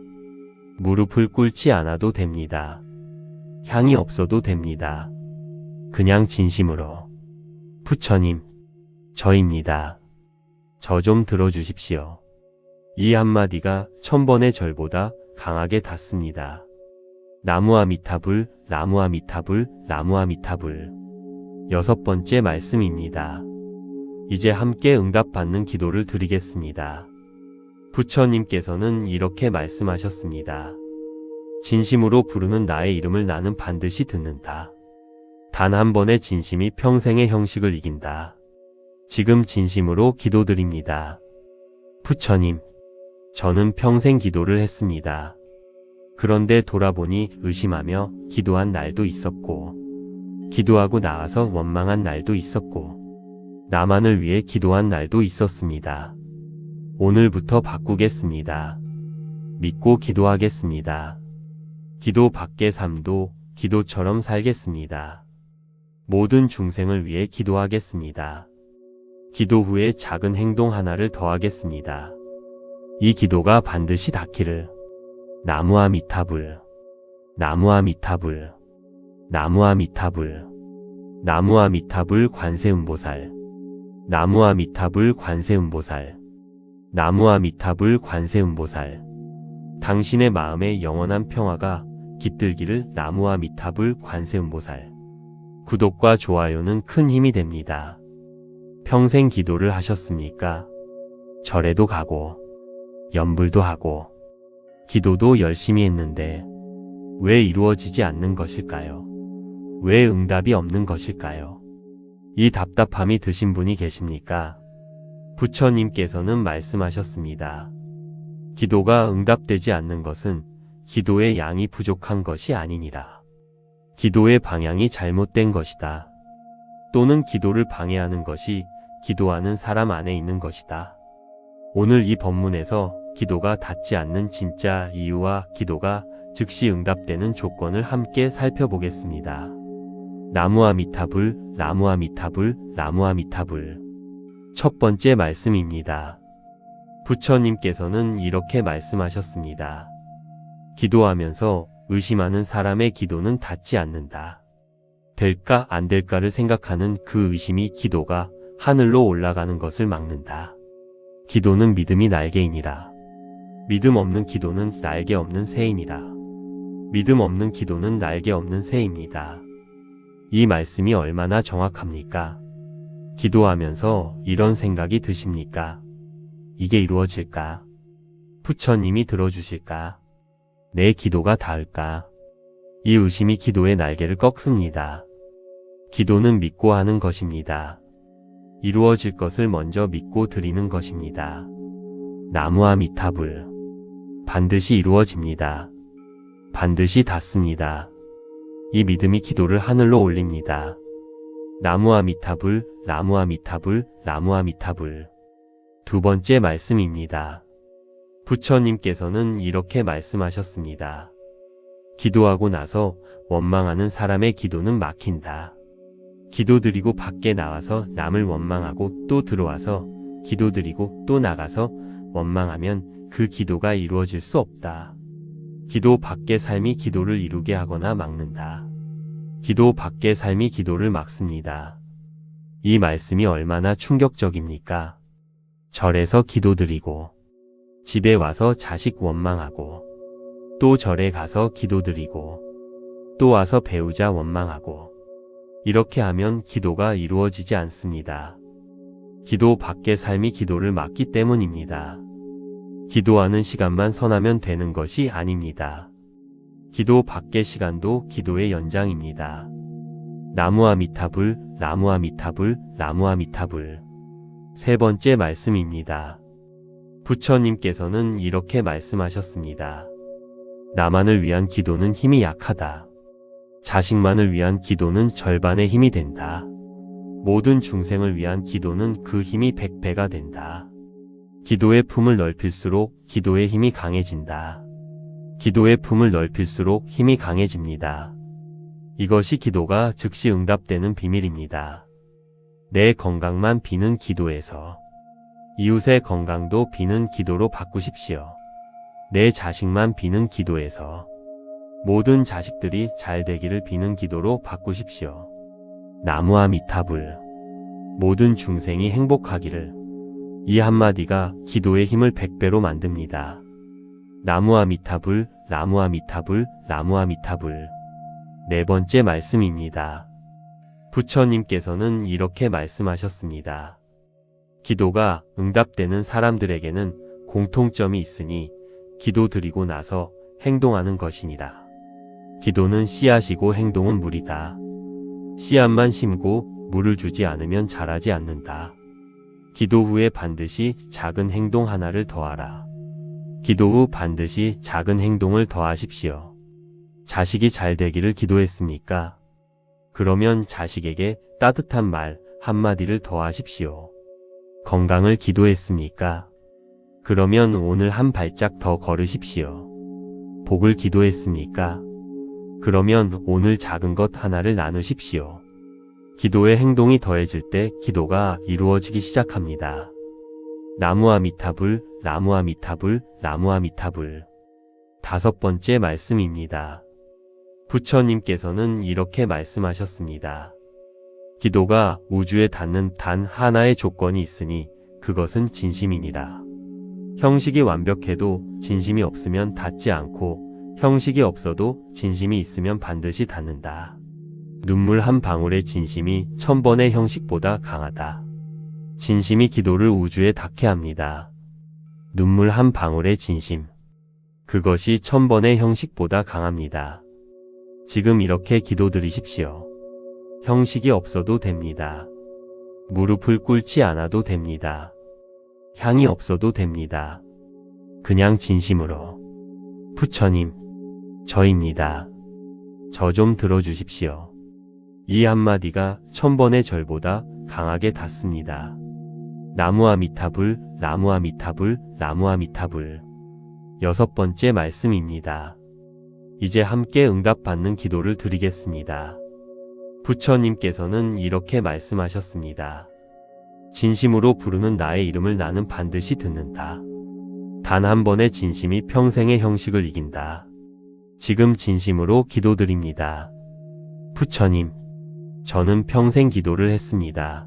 무릎을 꿇지 않아도 됩니다. 향이 없어도 됩니다. 그냥 진심으로. 부처님, 저입니다. 저 좀 들어주십시오. 이 한마디가 1000번의 절보다 강하게 닿습니다. 나무아미타불, 나무아미타불, 나무아미타불. 여섯 번째 말씀입니다. 이제 함께 응답받는 기도를 드리겠습니다. 부처님께서는 이렇게 말씀하셨습니다. 진심으로 부르는 나의 이름을 나는 반드시 듣는다. 단 한 번의 진심이 평생의 형식을 이긴다. 지금 진심으로 기도드립니다. 부처님, 저는 평생 기도를 했습니다. 그런데 돌아보니 의심하며 기도한 날도 있었고, 기도하고 나와서 원망한 날도 있었고, 나만을 위해 기도한 날도 있었습니다. 오늘부터 바꾸겠습니다. 믿고 기도하겠습니다. 기도 밖의 삶도 기도처럼 살겠습니다. 모든 중생을 위해 기도하겠습니다. 기도 후에 작은 행동 하나를 더하겠습니다. 이 기도가 반드시 닿기를. 나무아미타불, 나무아미타불, 나무아미타불, 나무아미타불 관세음보살, 나무아미타불 관세음보살, 나무아미타불 관세음보살. 당신의 마음에 영원한 평화가 깃들기를. 나무아미타불 관세음보살. 구독과 좋아요는 큰 힘이 됩니다. 평생 기도를 하셨습니까? 절에도 가고 연불도 하고 기도도 열심히 했는데 왜 이루어지지 않는 것일까요? 왜 응답이 없는 것일까요? 이 답답함이 드신 분이 계십니까? 부처님께서는 말씀하셨습니다. 기도가 응답되지 않는 것은 기도의 양이 부족한 것이 아니니라. 기도의 방향이 잘못된 것이다. 또는 기도를 방해하는 것이 기도하는 사람 안에 있는 것이다. 오늘 이 법문에서 기도가 닿지 않는 진짜 이유와 기도가 즉시 응답되는 조건을 함께 살펴보겠습니다. 나무아미타불, 나무아미타불, 나무아미타불. 첫 번째 말씀입니다. 부처님께서는 이렇게 말씀하셨습니다. 기도하면서 의심하는 사람의 기도는 닿지 않는다. 될까 안 될까를 생각하는 그 의심이 기도가 하늘로 올라가는 것을 막는다. 기도는 믿음이 날개이니라. 믿음 없는 기도는 날개 없는 새이니라. 믿음 없는 기도는 날개 없는 새입니다. 이 말씀이 얼마나 정확합니까? 기도하면서 이런 생각이 드십니까? 이게 이루어질까? 부처님이 들어주실까? 내 기도가 닿을까? 이 의심이 기도의 날개를 꺾습니다. 기도는 믿고 하는 것입니다. 이루어질 것을 먼저 믿고 드리는 것입니다. 나무아미타불. 반드시 이루어집니다. 반드시 닿습니다. 이 믿음이 기도를 하늘로 올립니다. 나무아미타불, 나무아미타불, 나무아미타불. 두 번째 말씀입니다. 부처님께서는 이렇게 말씀하셨습니다. 기도하고 나서 원망하는 사람의 기도는 막힌다. 기도드리고 밖에 나와서 남을 원망하고 또 들어와서 기도드리고 또 나가서 원망하면 그 기도가 이루어질 수 없다. 기도 밖의 삶이 기도를 이루게 하거나 막는다. 기도 밖의 삶이 기도를 막습니다. 이 말씀이 얼마나 충격적입니까? 절에서 기도드리고 집에 와서 자식 원망하고 또 절에 가서 기도드리고 또 와서 배우자 원망하고 이렇게 하면 기도가 이루어지지 않습니다. 기도 밖의 삶이 기도를 막기 때문입니다. 기도하는 시간만 선하면 되는 것이 아닙니다. 기도 밖의 시간도 기도의 연장입니다. 나무아미타불, 나무아미타불, 나무아미타불. 세 번째 말씀입니다. 부처님께서는 이렇게 말씀하셨습니다. 나만을 위한 기도는 힘이 약하다. 자식만을 위한 기도는 절반의 힘이 된다. 모든 중생을 위한 기도는 그 힘이 100배가 된다. 기도의 품을 넓힐수록 기도의 힘이 강해진다. 기도의 품을 넓힐수록 힘이 강해집니다. 이것이 기도가 즉시 응답되는 비밀입니다. 내 건강만 비는 기도에서 이웃의 건강도 비는 기도로 바꾸십시오. 내 자식만 비는 기도에서 모든 자식들이 잘 되기를 비는 기도로 바꾸십시오. 나무아미타불. 모든 중생이 행복하기를. 이 한마디가 기도의 힘을 100배로 만듭니다. 나무아미타불, 나무아미타불, 나무아미타불. 네 번째 말씀입니다. 부처님께서는 이렇게 말씀하셨습니다. 기도가 응답되는 사람들에게는 공통점이 있으니 기도드리고 나서 행동하는 것이니라. 기도는 씨앗이고 행동은 물이다. 씨앗만 심고 물을 주지 않으면 자라지 않는다. 기도 후에 반드시 작은 행동 하나를 더하라. 기도 후 반드시 작은 행동을 더하십시오. 자식이 잘 되기를 기도했습니까? 그러면 자식에게 따뜻한 말 한마디를 더하십시오. 건강을 기도했습니까? 그러면 오늘 한 발짝 더 걸으십시오. 복을 기도했습니까? 그러면 오늘 작은 것 하나를 나누십시오. 기도의 행동이 더해질 때 기도가 이루어지기 시작합니다. 나무아미타불, 나무아미타불, 나무아미타불. 다섯 번째 말씀입니다. 부처님께서는 이렇게 말씀하셨습니다. 기도가 우주에 닿는 단 하나의 조건이 있으니 그것은 진심이니라. 형식이 완벽해도 진심이 없으면 닿지 않고 형식이 없어도 진심이 있으면 반드시 닿는다. 눈물 한 방울의 진심이 1000번의 형식보다 강하다. 진심이 기도를 우주에 닿게 합니다. 눈물 한 방울의 진심. 그것이 1000번의 형식보다 강합니다. 지금 이렇게 기도드리십시오. 형식이 없어도 됩니다. 무릎을 꿇지 않아도 됩니다. 향이 없어도 됩니다. 그냥 진심으로. 부처님, 저입니다. 저 좀 들어주십시오. 이 한마디가 1000번의 절보다 강하게 닿습니다. 나무아미타불, 나무아미타불, 나무아미타불. 6번째 말씀입니다. 이제 함께 응답받는 기도를 드리겠습니다. 부처님께서는 이렇게 말씀하셨습니다. 진심으로 부르는 나의 이름을 나는 반드시 듣는다. 단 한 번의 진심이 평생의 형식을 이긴다. 지금 진심으로 기도드립니다. 부처님, 저는 평생 기도를 했습니다.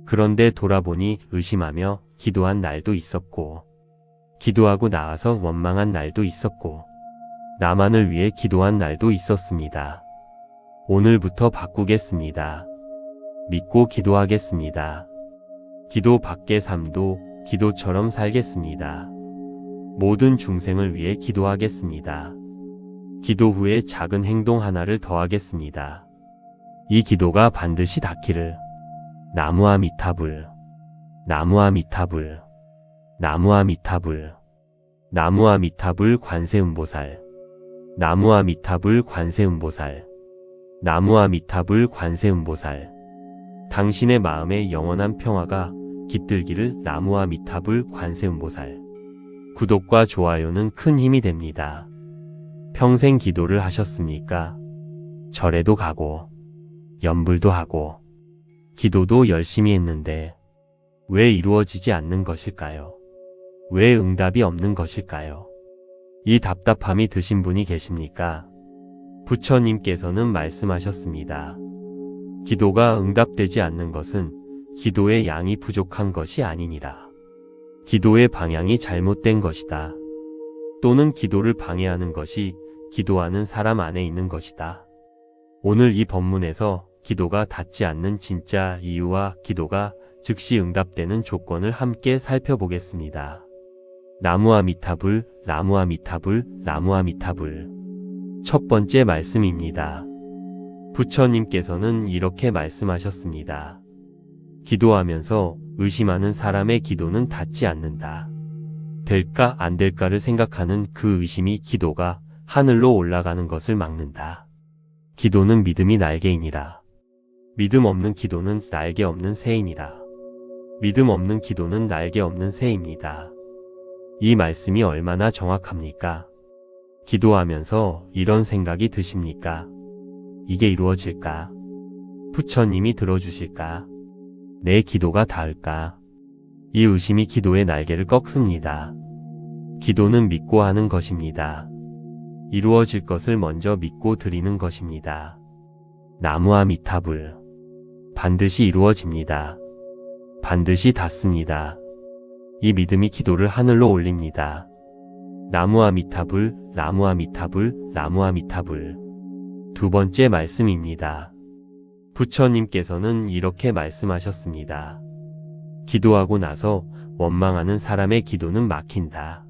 그런데 돌아보니 의심하며 기도한 날도 있었고, 기도하고 나와서 원망한 날도 있었고, 나만을 위해 기도한 날도 있었습니다. 오늘부터 바꾸겠습니다. 믿고 기도하겠습니다. 기도 밖의 삶도 기도처럼 살겠습니다. 모든 중생을 위해 기도하겠습니다. 기도 후에 작은 행동 하나를 더하겠습니다. 이 기도가 반드시 닿기를. 나무아미타불, 나무아미타불, 나무아미타불, 나무아미타불 관세음보살, 나무아미타불 관세음보살, 나무아미타불 관세음보살. 당신의 마음에 영원한 평화가 깃들기를. 나무아미타불 관세음보살. 구독과 좋아요는 큰 힘이 됩니다. 평생 기도를 하셨습니까? 절에도 가고, 염불도 하고, 기도도 열심히 했는데 왜 이루어지지 않는 것일까요? 왜 응답이 없는 것일까요? 이 답답함이 드신 분이 계십니까? 부처님께서는 말씀하셨습니다. 기도가 응답되지 않는 것은 기도의 양이 부족한 것이 아니니라. 기도의 방향이 잘못된 것이다. 또는 기도를 방해하는 것이 기도하는 사람 안에 있는 것이다. 오늘 이 법문에서 기도가 닿지 않는 진짜 이유와 기도가 즉시 응답되는 조건을 함께 살펴보겠습니다. 나무아미타불, 나무아미타불, 나무아미타불. 첫 번째 말씀입니다. 부처님께서는 이렇게 말씀하셨습니다. 기도하면서 의심하는 사람의 기도는 닿지 않는다. 될까 안 될까를 생각하는 그 의심이 기도가 하늘로 올라가는 것을 막는다. 기도는 믿음이 날개이니라. 믿음 없는 기도는 날개 없는 새이니라. 믿음 없는 기도는 날개 없는 새입니다. 이 말씀이 얼마나 정확합니까? 기도하면서 이런 생각이 드십니까? 이게 이루어질까? 부처님이 들어주실까? 내 기도가 닿을까? 이 의심이 기도의 날개를 꺾습니다. 기도는 믿고 하는 것입니다. 이루어질 것을 먼저 믿고 드리는 것입니다. 나무아미타불. 반드시 이루어집니다. 반드시 닿습니다. 이 믿음이 기도를 하늘로 올립니다. 나무아미타불, 나무아미타불, 나무아미타불. 두 번째 말씀입니다. 부처님께서는 이렇게 말씀하셨습니다. 기도하고 나서 원망하는 사람의 기도는 막힌다.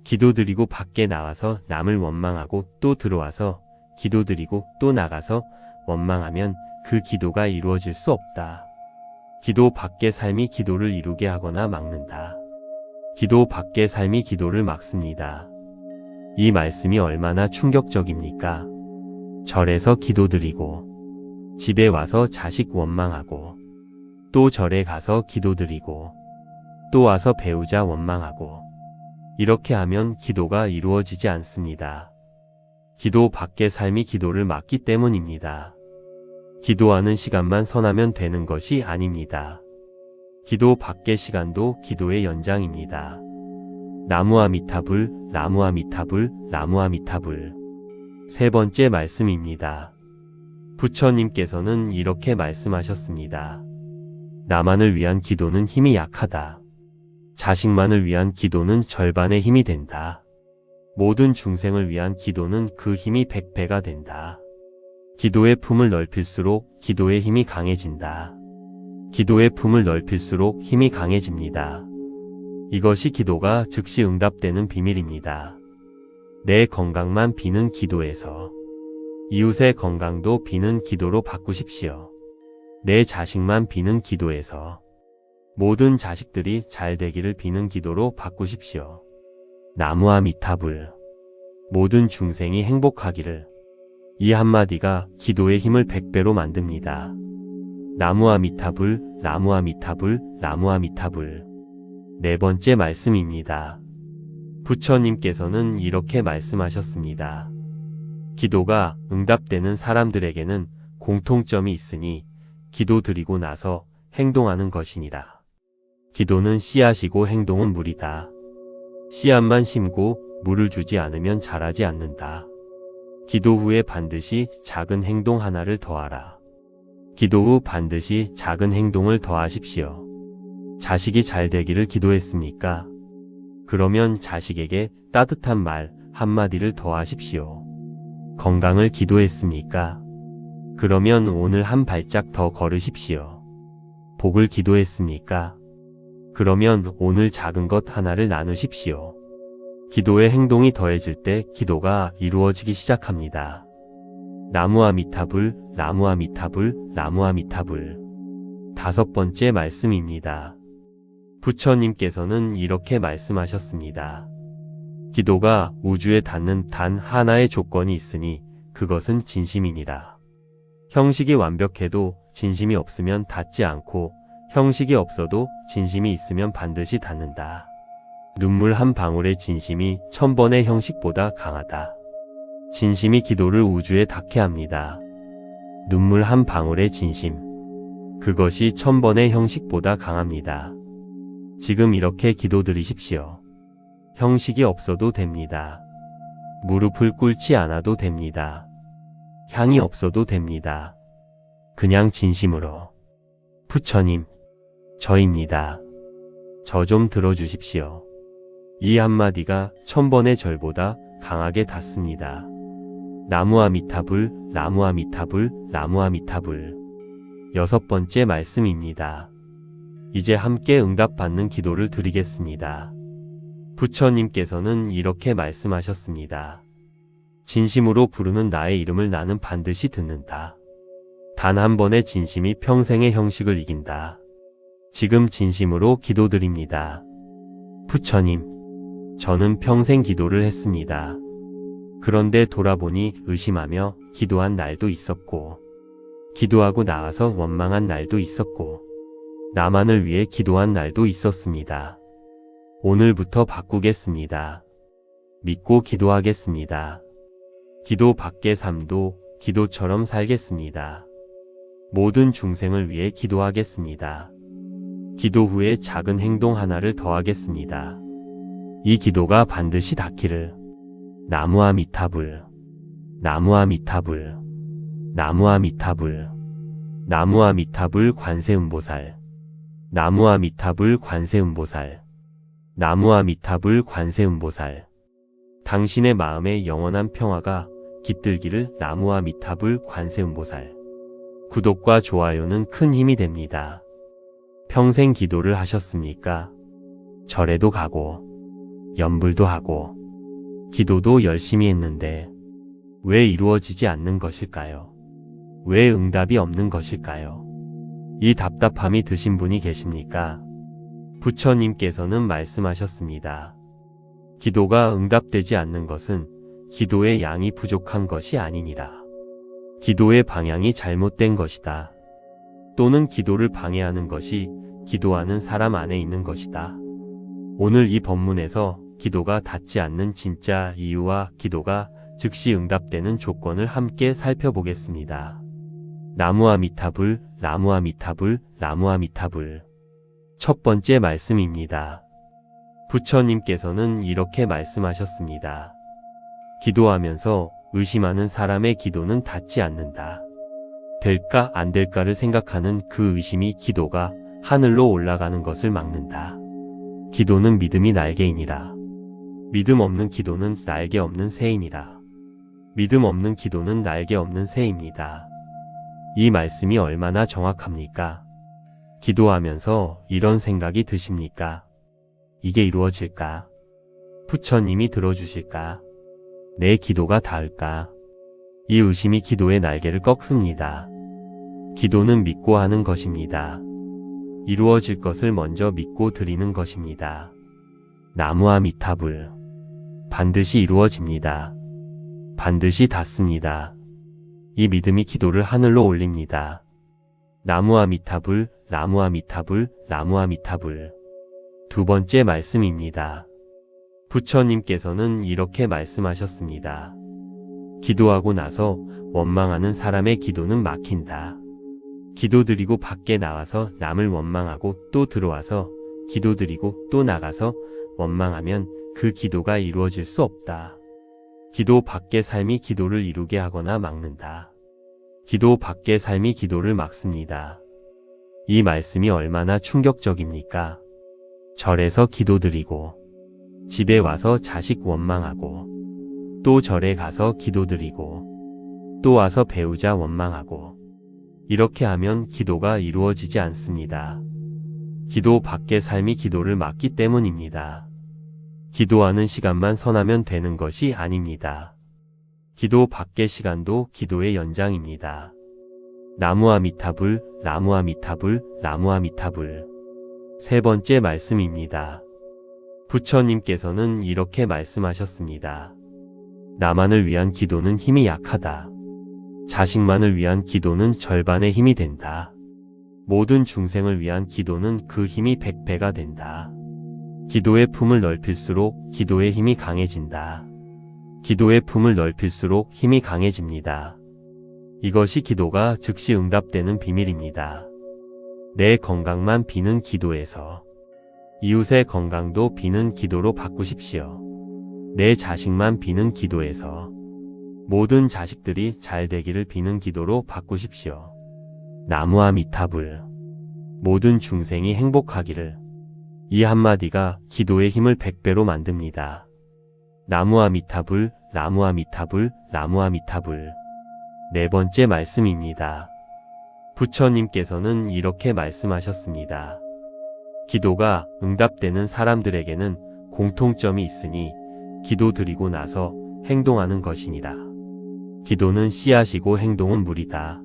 기도드리고 밖에 나와서 남을 원망하고 또 들어와서 기도드리고 또 나가서 원망하면 그 기도가 이루어질 수 없다. 기도 밖의 삶이 기도를 이루게 하거나 막는다. 기도 밖의 삶이 기도를 막습니다. 이 말씀이 얼마나 충격적입니까? 절에서 기도드리고, 집에 와서 자식 원망하고, 또 절에 가서 기도드리고, 또 와서 배우자 원망하고, 이렇게 하면 기도가 이루어지지 않습니다. 기도 밖의 삶이 기도를 막기 때문입니다. 기도하는 시간만 선하면 되는 것이 아닙니다. 기도 밖의 시간도 기도의 연장입니다. 나무아미타불, 나무아미타불, 나무아미타불. 세 번째 말씀입니다. 부처님께서는 이렇게 말씀하셨습니다. 나만을 위한 기도는 힘이 약하다. 자식만을 위한 기도는 절반의 힘이 된다. 모든 중생을 위한 기도는 그 힘이 100배가 된다. 기도의 품을 넓힐수록 기도의 힘이 강해진다. 기도의 품을 넓힐수록 힘이 강해집니다. 이것이 기도가 즉시 응답되는 비밀입니다. 내 건강만 비는 기도에서 이웃의 건강도 비는 기도로 바꾸십시오. 내 자식만 비는 기도에서 모든 자식들이 잘 되기를 비는 기도로 바꾸십시오. 나무아미타불. 모든 중생이 행복하기를. 이 한마디가 기도의 힘을 100배로 만듭니다. 나무아미타불, 나무아미타불, 나무아미타불. 네 번째 말씀입니다. 부처님께서는 이렇게 말씀하셨습니다. 기도가 응답되는 사람들에게는 공통점이 있으니 기도 드리고 나서 행동하는 것이니라. 기도는 씨앗이고 행동은 물이다. 씨앗만 심고 물을 주지 않으면 자라지 않는다. 기도 후에 반드시 작은 행동 하나를 더하라. 기도 후 반드시 작은 행동을 더하십시오. 자식이 잘 되기를 기도했습니까? 그러면 자식에게 따뜻한 말 한마디를 더하십시오. 건강을 기도했습니까? 그러면 오늘 한 발짝 더 걸으십시오. 복을 기도했습니까? 그러면 오늘 작은 것 하나를 나누십시오. 기도의 행동이 더해질 때 기도가 이루어지기 시작합니다. 나무아미타불, 나무아미타불, 나무아미타불. 다섯 번째 말씀입니다. 부처님께서는 이렇게 말씀하셨습니다. 기도가 우주에 닿는 단 하나의 조건이 있으니 그것은 진심이니라. 형식이 완벽해도 진심이 없으면 닿지 않고 형식이 없어도 진심이 있으면 반드시 닿는다. 눈물 한 방울의 진심이 1000번의 형식보다 강하다. 진심이 기도를 우주에 닿게 합니다. 눈물 한 방울의 진심. 그것이 1000번의 형식보다 강합니다. 지금 이렇게 기도드리십시오. 형식이 없어도 됩니다. 무릎을 꿇지 않아도 됩니다. 향이 없어도 됩니다. 그냥 진심으로. 부처님, 저입니다. 저 좀 들어주십시오. 이 한마디가 1000번의 절보다 강하게 닿습니다. 나무아미타불, 나무아미타불, 나무아미타불. 여섯 번째 말씀입니다. 이제 함께 응답받는 기도를 드리겠습니다. 부처님께서는 이렇게 말씀하셨습니다. 진심으로 부르는 나의 이름을 나는 반드시 듣는다. 단 한 번의 진심이 평생의 형식을 이긴다. 지금 진심으로 기도드립니다. 부처님, 저는 평생 기도를 했습니다. 그런데 돌아보니 의심하며 기도한 날도 있었고, 기도하고 나와서 원망한 날도 있었고, 나만을 위해 기도한 날도 있었습니다. 오늘부터 바꾸겠습니다. 믿고 기도하겠습니다. 기도 밖의 삶도 기도처럼 살겠습니다. 모든 중생을 위해 기도하겠습니다. 기도 후에 작은 행동 하나를 더하겠습니다. 이 기도가 반드시 닿기를. 나무아미타불, 나무아미타불, 나무아미타불, 나무아미타불 관세음보살, 나무아미타불 관세음보살, 나무아미타불 관세음보살. 당신의 마음에 영원한 평화가 깃들기를. 나무아미타불 관세음보살. 구독과 좋아요는 큰 힘이 됩니다. 평생 기도를 하셨습니까? 절에도 가고, 연불도 하고, 기도도 열심히 했는데 왜 이루어지지 않는 것일까요? 왜 응답이 없는 것일까요? 이 답답함이 드신 분이 계십니까? 부처님께서는 말씀하셨습니다. 기도가 응답되지 않는 것은 기도의 양이 부족한 것이 아니니라. 기도의 방향이 잘못된 것이다. 또는 기도를 방해하는 것이 기도하는 사람 안에 있는 것이다. 오늘 이 법문에서 기도가 닿지 않는 진짜 이유와 기도가 즉시 응답되는 조건을 함께 살펴보겠습니다. 나무아미타불, 나무아미타불, 나무아미타불. 첫 번째 말씀입니다. 부처님께서는 이렇게 말씀하셨습니다. 기도하면서 의심하는 사람의 기도는 닿지 않는다. 될까 안 될까를 생각하는 그 의심이 기도가 하늘로 올라가는 것을 막는다. 기도는 믿음이 날개이니라. 믿음 없는 기도는 날개 없는 새이니라. 믿음 없는 기도는 날개 없는 새입니다. 이 말씀이 얼마나 정확합니까? 기도하면서 이런 생각이 드십니까? 이게 이루어질까? 부처님이 들어주실까? 내 기도가 닿을까? 이 의심이 기도의 날개를 꺾습니다. 기도는 믿고 하는 것입니다. 이루어질 것을 먼저 믿고 드리는 것입니다. 나무아미타불. 반드시 이루어집니다. 반드시 닿습니다. 이 믿음이 기도를 하늘로 올립니다. 나무아미타불, 나무아미타불, 나무아미타불. 두 번째 말씀입니다. 부처님께서는 이렇게 말씀하셨습니다. 기도하고 나서 원망하는 사람의 기도는 막힌다. 기도드리고 밖에 나와서 남을 원망하고 또 들어와서 기도드리고 또 나가서 원망하면 그 기도가 이루어질 수 없다. 기도 밖의 삶이 기도를 이루게 하거나 막는다. 기도 밖의 삶이 기도를 막습니다. 이 말씀이 얼마나 충격적입니까? 절에서 기도드리고 집에 와서 자식 원망하고 또 절에 가서 기도드리고 또 와서 배우자 원망하고 이렇게 하면 기도가 이루어지지 않습니다. 기도 밖의 삶이 기도를 막기 때문입니다. 기도하는 시간만 선하면 되는 것이 아닙니다. 기도 밖의 시간도 기도의 연장입니다. 나무아미타불, 나무아미타불, 나무아미타불. 세 번째 말씀입니다. 부처님께서는 이렇게 말씀하셨습니다. 나만을 위한 기도는 힘이 약하다. 자식만을 위한 기도는 절반의 힘이 된다. 모든 중생을 위한 기도는 그 힘이 100배가 된다. 기도의 품을 넓힐수록 기도의 힘이 강해진다. 기도의 품을 넓힐수록 힘이 강해집니다. 이것이 기도가 즉시 응답되는 비밀입니다. 내 건강만 비는 기도에서 이웃의 건강도 비는 기도로 바꾸십시오. 내 자식만 비는 기도에서 모든 자식들이 잘 되기를 비는 기도로 바꾸십시오. 나무아미타불. 모든 중생이 행복하기를. 이 한마디가 기도의 힘을 100배로 만듭니다. 나무아미타불, 나무아미타불, 나무아미타불. 네 번째 말씀입니다. 부처님께서는 이렇게 말씀하셨습니다. 기도가 응답되는 사람들에게는 공통점이 있으니 기도드리고 나서 행동하는 것이니라. 기도는 씨앗이고 행동은 물이다.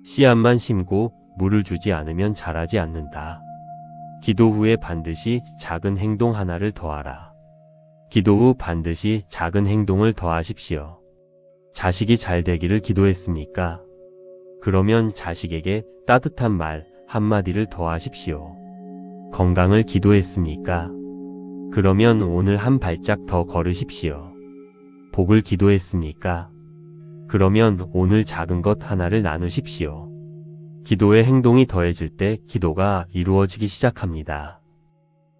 씨앗만 심고 물을 주지 않으면 자라지 않는다. 기도 후에 반드시 작은 행동 하나를 더하라. 기도 후 반드시 작은 행동을 더하십시오. 자식이 잘 되기를 기도했습니까? 그러면 자식에게 따뜻한 말 한마디를 더하십시오. 건강을 기도했습니까? 그러면 오늘 한 발짝 더 걸으십시오. 복을 기도했습니까? 그러면 오늘 작은 것 하나를 나누십시오. 기도의 행동이 더해질 때 기도가 이루어지기 시작합니다.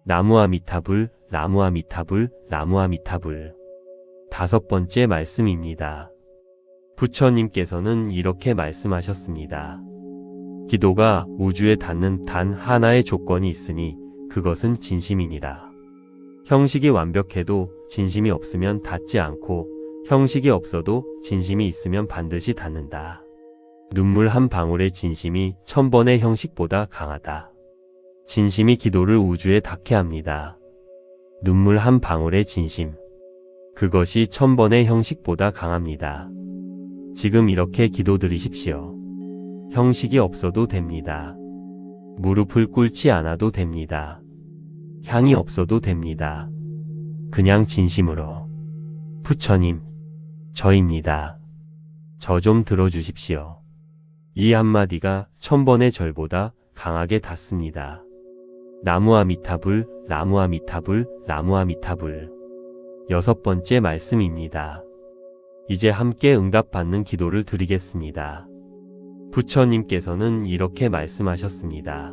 나무아미타불, 나무아미타불, 나무아미타불. 다섯 번째 말씀입니다. 부처님께서는 이렇게 말씀하셨습니다. 기도가 우주에 닿는 단 하나의 조건이 있으니 그것은 진심이니라. 형식이 완벽해도 진심이 없으면 닿지 않고 형식이 없어도 진심이 있으면 반드시 닿는다. 눈물 한 방울의 진심이 1000번의 형식보다 강하다. 진심이 기도를 우주에 닿게 합니다. 눈물 한 방울의 진심. 그것이 1000번의 형식보다 강합니다. 지금 이렇게 기도드리십시오. 형식이 없어도 됩니다. 무릎을 꿇지 않아도 됩니다. 향이 없어도 됩니다. 그냥 진심으로. 부처님, 저입니다. 저 좀 들어주십시오. 이 한마디가 1000번의 절보다 강하게 닿습니다. 나무아미타불, 나무아미타불, 나무아미타불. 여섯 번째 말씀입니다. 이제 함께 응답받는 기도를 드리겠습니다. 부처님께서는 이렇게 말씀하셨습니다.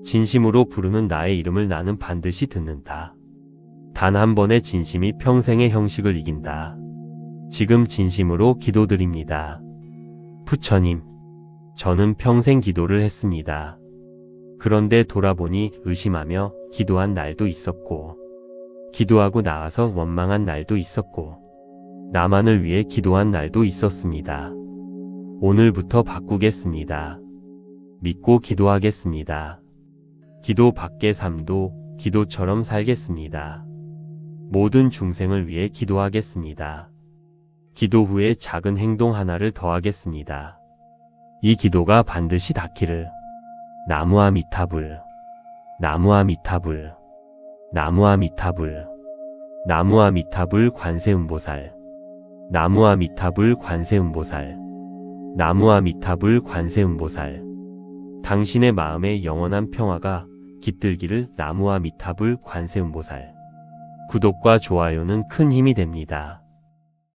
진심으로 부르는 나의 이름을 나는 반드시 듣는다. 단 한 번의 진심이 평생의 형식을 이긴다. 지금 진심으로 기도드립니다. 부처님, 저는 평생 기도를 했습니다. 그런데 돌아보니 의심하며 기도한 날도 있었고, 기도하고 나와서 원망한 날도 있었고, 나만을 위해 기도한 날도 있었습니다. 오늘부터 바꾸겠습니다. 믿고 기도하겠습니다. 기도 밖의 삶도 기도처럼 살겠습니다. 모든 중생을 위해 기도하겠습니다. 기도 후에 작은 행동 하나를 더하겠습니다. 이 기도가 반드시 닿기를. 나무아미타불, 나무아미타불, 나무아미타불, 나무아미타불 관세음보살, 나무아미타불 관세음보살, 나무아미타불 관세음보살. 당신의 마음에 영원한 평화가 깃들기를. 나무아미타불 관세음보살. 구독과 좋아요는 큰 힘이 됩니다.